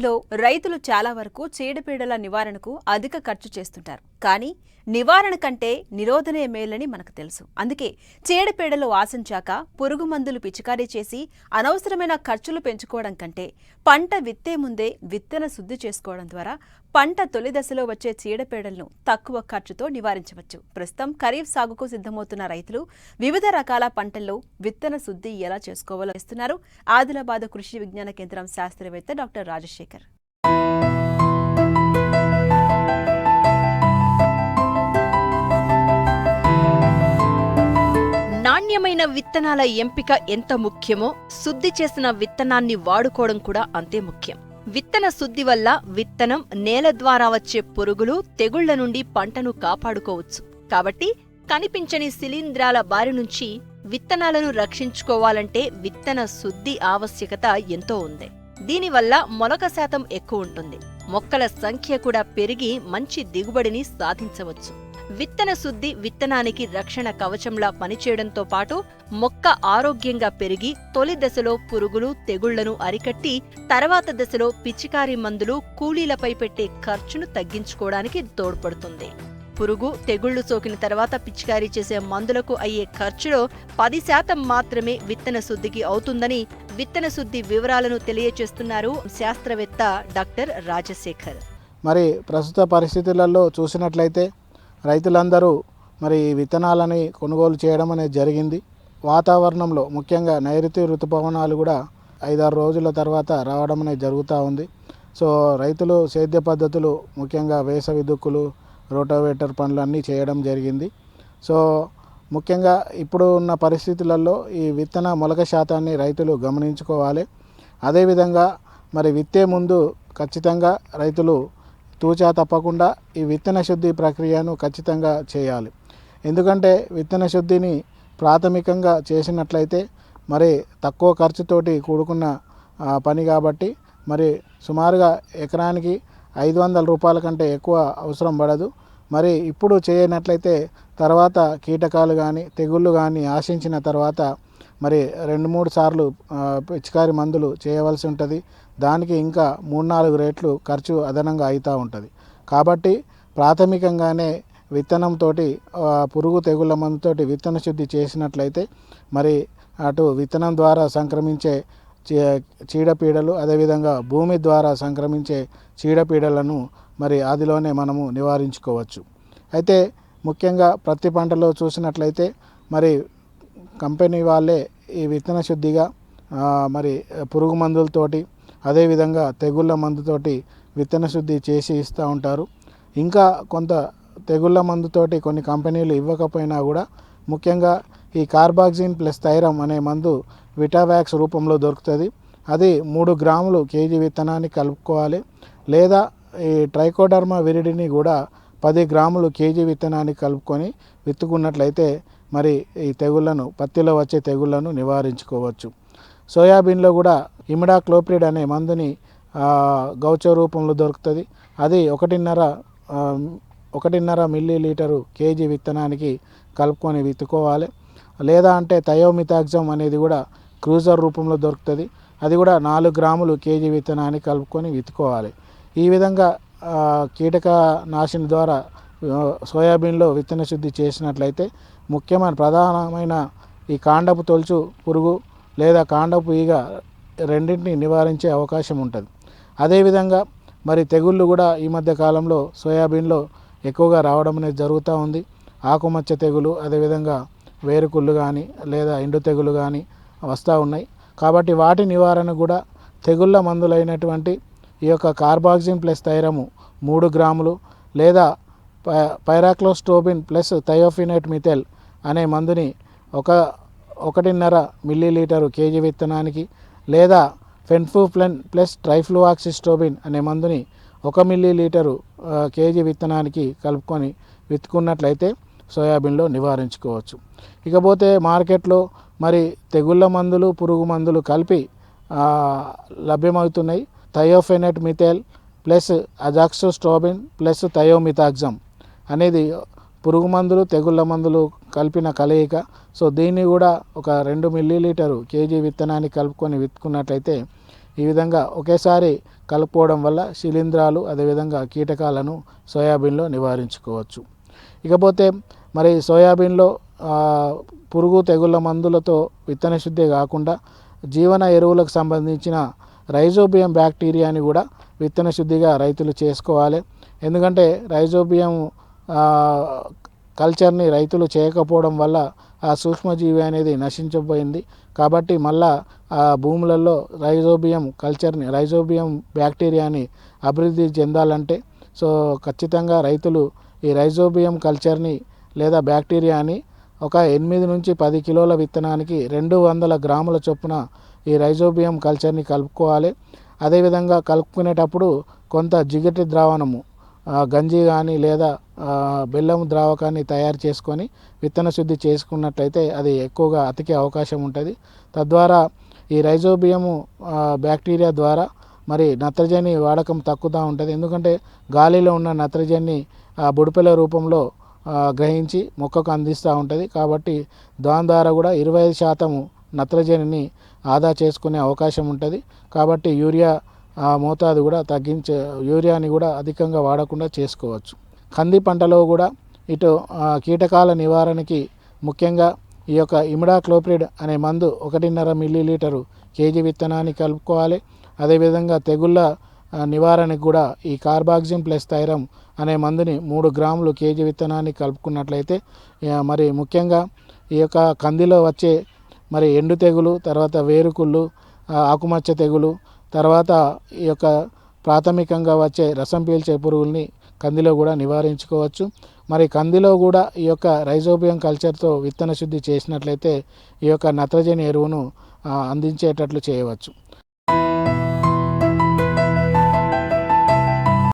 లో రైతులు చాలా వరకు చీడపీడల నివారణకు అధిక ఖర్చు చేస్తుంటారు. కానీ నివారణ కంటే నిరోధనే మేలని మనకు తెలుసు. అందుకే చీడపీడలు ఆశించాక పురుగు మందులు పిచికారీ చేసి అనవసరమైన ఖర్చులు పెంచుకోవడం కంటే పంట విత్తే ముందే విత్తన శుద్ధి చేసుకోవడం ద్వారా పంట తొలి దశలో వచ్చే చీడపీడలను తక్కువ ఖర్చుతో నివారించవచ్చు. ప్రస్తుతం ఖరీఫ్ సాగుకు సిద్ధమవుతున్న రైతులు వివిధ రకాల పంటల్లో విత్తన శుద్ధి ఎలా చేసుకోవాలో చేస్తున్నారు. ఆదిలాబాద్ కృషి విజ్ఞాన కేంద్రం శాస్త్రవేత్త డాక్టర్ రాజశేఖర్. నాణ్యమైన విత్తనాల ఎంపిక ఎంత ముఖ్యమో శుద్ధి చేసిన విత్తనాన్ని వాడుకోవడం కూడా అంతే ముఖ్యం. విత్తన శుద్ధి వల్ల విత్తనం నేల ద్వారా వచ్చే పురుగులు, తెగుళ్ల నుండి పంటను కాపాడుకోవచ్చు. కాబట్టి కనిపించని శిలీంధ్రాల బారి నుంచి విత్తనాలను రక్షించుకోవాలంటే విత్తన శుద్ధి ఆవశ్యకత ఎంతో ఉంది. దీనివల్ల మొలక శాతం ఎక్కువ ఉంటుంది. మొక్కల సంఖ్య కూడా పెరిగి మంచి దిగుబడిని సాధించవచ్చు. విత్తన శుద్ధి విత్తనానికి రక్షణ కవచంలా పనిచేయడంతో పాటు మొక్క ఆరోగ్యంగా పెరిగి తొలి దశలో పురుగులు, తెగుళ్లను అరికట్టి తర్వాత దశలో పిచికారీ మందులు, కూలీలపై పెట్టే ఖర్చును తగ్గించుకోవడానికి తోడ్పడుతుంది. పురుగు, తెగుళ్లు సోకిన తర్వాత పిచికారీ చేసే మందులకు అయ్యే ఖర్చులో 10% మాత్రమే విత్తన శుద్ధికి అవుతుందని విత్తన శుద్ధి వివరాలను తెలియచేస్తున్నారు శాస్త్రవేత్త డాక్టర్ రాజశేఖర్. మరి ప్రస్తుత పరిస్థితులలో చూసినట్లయితే రైతులందరూ మరి విత్తనాలని కొనుగోలు చేయడం అనేది జరిగింది. వాతావరణంలో ముఖ్యంగా నైరుతి ఋతుపవనాలు కూడా 5-6 రోజుల తర్వాత రావడం అనేది జరుగుతూ ఉంది. సో రైతులు సేద్య పద్ధతులు ముఖ్యంగా వేసవి దుక్కులు, రోటోవేటర్ పనులు అన్నీ చేయడం జరిగింది. సో ముఖ్యంగా ఇప్పుడు ఉన్న పరిస్థితులలో ఈ విత్తన మొలక శాతాన్ని రైతులు గమనించుకోవాలి. అదేవిధంగా మరి విత్తే ముందు ఖచ్చితంగా రైతులు తూచా తప్పకుండా ఈ విత్తన శుద్ధి ప్రక్రియను ఖచ్చితంగా చేయాలి. ఎందుకంటే విత్తన శుద్ధిని ప్రాథమికంగా చేసినట్లయితే మరి తక్కువ ఖర్చుతోటి కూడుకున్న పని కాబట్టి మరి సుమారుగా ఎకరానికి 500 రూపాయల కంటే ఎక్కువ అవసరం పడదు. మరి ఇప్పుడు చేయనట్లయితే తర్వాత కీటకాలు కానీ తెగుళ్ళు కానీ ఆశించిన తర్వాత మరి 2-3 సార్లు పిచికారి మందులు చేయవలసి ఉంటుంది. దానికి ఇంకా 3-4 రేట్లు ఖర్చు అదనంగా అవుతూ ఉంటుంది. కాబట్టి ప్రాథమికంగానే విత్తనంతో పురుగు తెగుళ్ళ మందుతోటి విత్తన శుద్ధి చేసినట్లయితే మరి అటు విత్తనం ద్వారా సంక్రమించే చీడపీడలు, అదేవిధంగా భూమి ద్వారా సంక్రమించే చీడపీడలను మరి ఆదిలోనే మనము నివారించుకోవచ్చు. అయితే ముఖ్యంగా ప్రతి పంటలో చూసినట్లయితే మరి కంపెనీ వాళ్ళే ఈ విత్తన శుద్ధిగా మరి పురుగు మందులతోటి, అదేవిధంగా తెగుళ్ళ మందుతోటి విత్తన శుద్ధి చేసి ఇస్తూ ఉంటారు. ఇంకా కొంత తెగుళ్ళ మందుతోటి కొన్ని కంపెనీలు ఇవ్వకపోయినా కూడా ముఖ్యంగా ఈ కార్బాక్సిన్ ప్లస్ థైరమ్ అనే మందు విటావాక్స్ రూపంలో దొరుకుతుంది. అది 3 గ్రాములు కేజీ విత్తనాన్ని కలుపుకోవాలి. లేదా ఈ ట్రైకోడర్మా విరిడిని కూడా 10 గ్రాములు కేజీ విత్తనాన్ని కలుపుకొని విత్తుకున్నట్లయితే మరి ఈ తెగుళ్లను, పత్తిలో వచ్చే తెగుళ్లను నివారించుకోవచ్చు. సోయాబీన్లో కూడా ఇమిడాక్లోప్రిడ్ అనే మందుని గౌచో రూపంలో దొరుకుతుంది. అది 1.5 మిల్లీలీటరు కేజీ విత్తనానికి కలుపుకొని విత్తుకోవాలి. లేదా అంటే థయోమిథాక్సమ్ అనేది కూడా క్రూజర్ రూపంలో దొరుకుతుంది. అది కూడా 4 గ్రాములు కేజీ విత్తనాన్ని కలుపుకొని విత్తుకోవాలి. ఈ విధంగా కీటక నాశిని ద్వారా సోయాబీన్లో విత్తన శుద్ధి చేసినట్లయితే ముఖ్యమైన ప్రధానమైన ఈ కాండపు తొలుచు పురుగు లేదా కాండపు ఈగ రెండింటిని నివారించే అవకాశం ఉంటుంది. అదేవిధంగా మరి తెగుళ్ళు కూడా ఈ మధ్య కాలంలో సోయాబీన్లో ఎక్కువగా రావడం అనేది జరుగుతూ ఉంది. ఆకుమచ్చ తెగులు, అదేవిధంగా వేరుకుళ్ళు కానీ లేదా ఎండు తెగులు కానీ వస్తూ ఉన్నాయి. కాబట్టి వాటి నివారణ కూడా తెగుళ్ళ మందులైనటువంటి ఈ యొక్క కార్బాక్సిన్ ప్లస్ థైరము 3 గ్రాములు లేదా పైరాక్లోస్టోబిన్ ప్లస్ థయోఫినేట్ మిథైల్ అనే మందుని 1.5 మిల్లీలీటరు కేజీ విత్తనానికి, లేదా ఫెన్ఫ్లూఫ్లెన్ ప్లస్ ట్రైఫ్లూఆక్సిస్టోబిన్ అనే మందుని 1 మిల్లీలీటరు కేజీ విత్తనానికి కలుపుకొని విత్తుకున్నట్లయితే సోయాబీన్లో నివారించుకోవచ్చు. ఇకపోతే మార్కెట్లో మరి తెగుళ్ళ మందులు, పురుగు మందులు కలిపి లభ్యమవుతున్నాయి. థయోఫెనేట్ మిథైల్ ప్లస్ అజాక్సోస్ట్రోబిన్ ప్లస్ థయోమిథాక్సమ్ అనేది పురుగు మందులు, తెగుళ్ళ మందులు కలిపిన కలయిక. సో దీన్ని కూడా 1 మిల్లీలీటరు కేజీ విత్తనాన్ని కలుపుకొని విత్తుకున్నట్లయితే ఈ విధంగా ఒకేసారి కలుపుకోవడం వల్ల శిలీంధ్రాలు అదేవిధంగా కీటకాలను సోయాబీన్లో నివారించుకోవచ్చు. ఇకపోతే మరి సోయాబీన్లో పురుగు తెగుళ్ళ మందులతో విత్తన శుద్ధి కాకుండా జీవన ఎరువులకు సంబంధించిన రైజోబియం బ్యాక్టీరియాని కూడా విత్తన శుద్ధిగా రైతులు చేసుకోవాలి. ఎందుకంటే రైజోబియం కల్చర్ని రైతులు చేయకపోవడం వల్ల ఆ సూక్ష్మజీవి అనేది నశించబోయింది. కాబట్టి మళ్ళా ఆ భూములలో రైజోబియం బ్యాక్టీరియాని అభివృద్ధి చెందాలంటే ఖచ్చితంగా రైతులు ఈ రైజోబియం కల్చర్ని లేదా బ్యాక్టీరియాని ఒక 8 నుంచి 10 కిలోల విత్తనానికి 200 గ్రాముల చొప్పున ఈ రైజోబియం కల్చర్ని కలుపుకోవాలి. అదేవిధంగా కలుపుకునేటప్పుడు కొంత జిగటి ద్రావణము గంజి కానీ లేదా బెల్లం ద్రావకాన్ని తయారు చేసుకొని విత్తన శుద్ధి చేసుకున్నట్లయితే అది ఎక్కువగా అతికే అవకాశం ఉంటుంది. తద్వారా ఈ రైజోబియము బ్యాక్టీరియా ద్వారా మరి నత్రజని వాడకం తగ్గుతూ ఉంటుంది. ఎందుకంటే గాలిలో ఉన్న నత్రజని బుడిపెల రూపంలో గ్రహించి మొక్కకు అందిస్తూ ఉంటుంది. కాబట్టి దాని ద్వారా కూడా 25% నత్రజనిని ఆదా చేసుకునే అవకాశం ఉంటుంది. కాబట్టి మోతాదు కూడా యూరియాని కూడా అధికంగా వాడకుండా చేసుకోవచ్చు. కంది పంటలో కూడా ఇటు కీటకాల నివారణకి ముఖ్యంగా ఈ యొక్క ఇమిడాక్లోప్రిడ్ అనే మందు 1.5 మిల్లీలీటరు కేజీ విత్తనాన్ని కలుపుకోవాలి. అదేవిధంగా తెగుళ్ళ నివారణకు కూడా ఈ కార్బాక్సిమ్ ప్లస్ థైరమ్ అనే మందుని 3 గ్రాములు కేజీ విత్తనాన్ని కలుపుకున్నట్లయితే మరి ముఖ్యంగా ఈ యొక్క కందిలో వచ్చే మరి ఎండు తెగులు, తర్వాత వేరుకుళ్ళు, ఆకుమచ్చ తెగులు, తర్వాత ఈ యొక్క ప్రాథమికంగా వచ్చే రసం పీల్చే పురుగుల్ని కందిలో కూడా నివారించుకోవచ్చు. మరి కందిలో కూడా ఈ యొక్క రైజోబియం కల్చర్తో విత్తన శుద్ధి చేసినట్లయితే ఈ యొక్క నత్రజని ఎరువును అందించేటట్లు చేయవచ్చు.